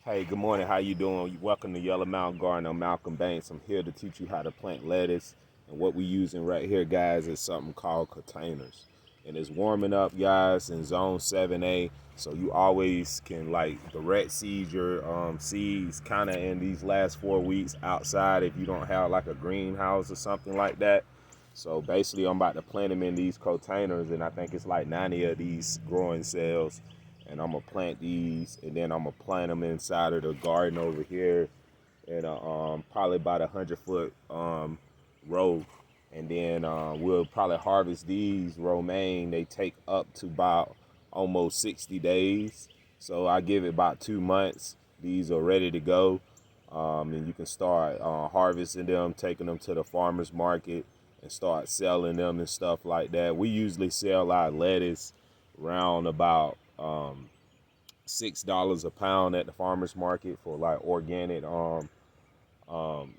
Hey, good morning. How you doing? Welcome to Yellow Mountain Garden. I'm Malcolm Banks. I'm here to teach you how to plant lettuce. And what we're using right here, guys, is something called containers. And it's warming up, guys, in zone 7A. So you always can like direct seed your seeds kind of in these last 4 weeks outside if you don't have like a greenhouse or something like that. So basically, I'm about to plant them in these containers, and I think it's like 90 of these growing cells. And I'm gonna plant these, and then I'm gonna plant them inside of the garden over here, in a probably about 100 foot row, and then we'll probably harvest these romaine. They take up to about almost 60 days, so I give it about 2 months. These are ready to go, and you can start harvesting them, taking them to the farmers market, and start selling them and stuff like that. We usually sell our lettuce around about $6 a pound at the farmers market for like organic um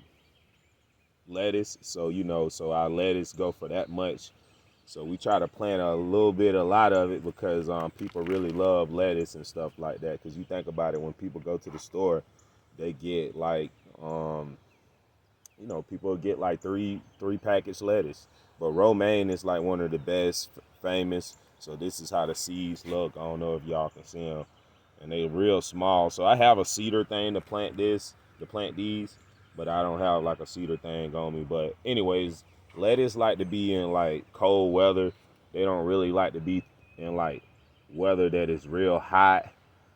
lettuce. So so our lettuce go for that much. So we try to plant a lot of it because people really love lettuce and stuff like that. Because you think about it, when people go to the store, they get like people get like three packets lettuce. But romaine is like one of the best, famous. So this is how the seeds look. I don't know if y'all can see them, and they real small. So I have a cedar thing to plant these, but I don't have like a cedar thing on me. But anyways, lettuce like to be in like cold weather. They don't really like to be in like weather that is real hot.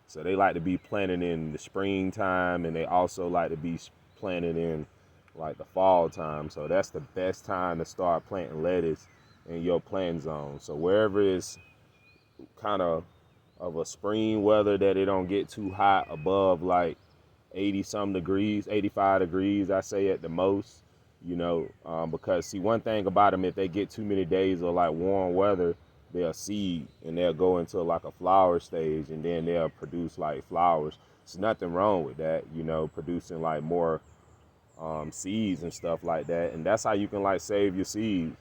So they like to be planted in the springtime, and they also like to be planted in like the fall time. So that's the best time to start planting lettuce in your plant zone. So wherever it's kind of a spring weather that it don't get too hot above like 80 some degrees, 85 degrees, I say at the most, because see, one thing about them, if they get too many days of like warm weather, they'll seed and they'll go into like a flower stage, and then they'll produce like flowers. There's nothing wrong with that, producing like more seeds and stuff like that. And that's how you can like save your seeds,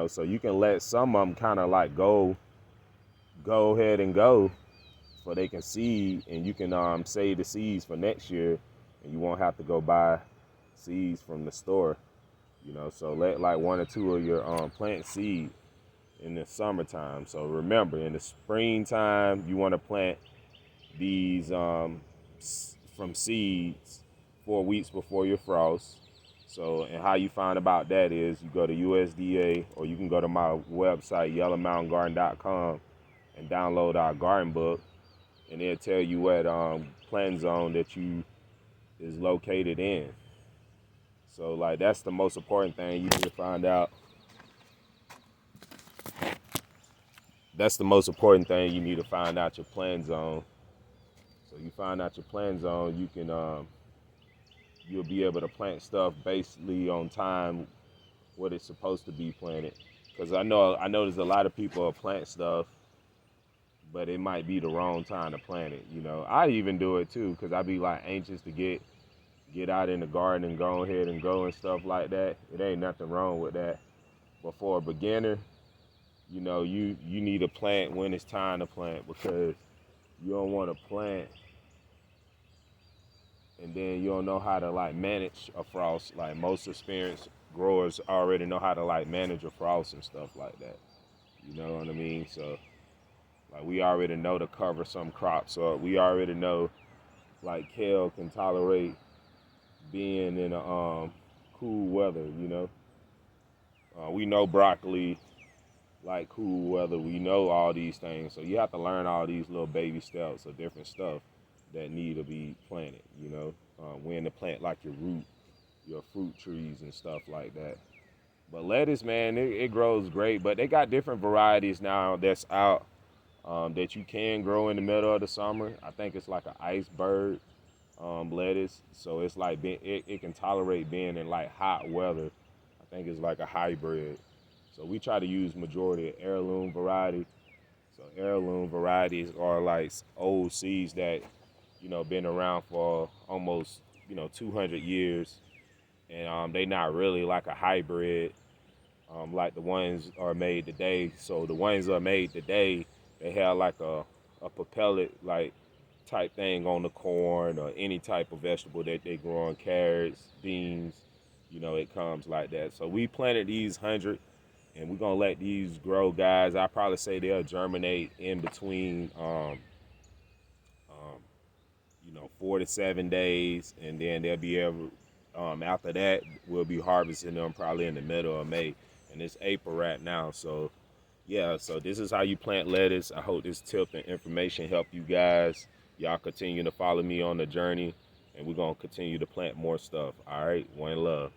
so you can let some of them kind of like go ahead and go so they can seed, and you can save the seeds for next year, and you won't have to go buy seeds from the store. So let like one or two of your plant seed in the summertime. So remember, in the springtime, you want to plant these from seeds 4 weeks before your frost. So, and how you find about that is you go to USDA, or you can go to my website, yellowmountaingarden.com, and download our garden book, and it'll tell you what plant zone that you is located in. So, like, that's the most important thing you need to find out. That's the most important thing you need to find out, your plant zone. So you find out your plant zone, you can you'll be able to plant stuff basically on time what it's supposed to be planted. Because I know there's a lot of people that plant stuff, but it might be the wrong time to plant it. I even do it too, because I be like anxious to get out in the garden and go ahead and go and stuff like that. It ain't nothing wrong with that. But for a beginner, you need to plant when it's time to plant, because you don't want to plant and then you don't know how to like manage a frost. Like, most experienced growers already know how to like manage a frost and stuff like that. You know what I mean? So like, we already know to cover some crops, or we already know like kale can tolerate being in a cool weather. We know broccoli like cool weather. We know all these things. So you have to learn all these little baby steps of different stuff that need to be planted. When to plant like your fruit trees and stuff like that. But lettuce, man, it grows great. But they got different varieties now that's out, that you can grow in the middle of the summer. I think it's like an iceberg lettuce. So it's like it can tolerate being in like hot weather. I think it's like a hybrid. So we try to use majority of heirloom variety. So heirloom varieties are like old seeds that been around for almost 200 years, and they not really like a hybrid, like the ones are made today. So the ones that are made today, they have like a propellant, like type thing on the corn or any type of vegetable that they grow on, carrots, beans, it comes like that. So we planted these 100 and we're gonna let these grow, guys. I probably say they'll germinate in between 4 to 7 days, and then they'll be able after that we'll be harvesting them probably in the middle of May, and it's April right now. So yeah, so this is how you plant lettuce. I hope this tip and information help you guys. Y'all continue to follow me on the journey, and we're gonna continue to plant more stuff. All right, one love.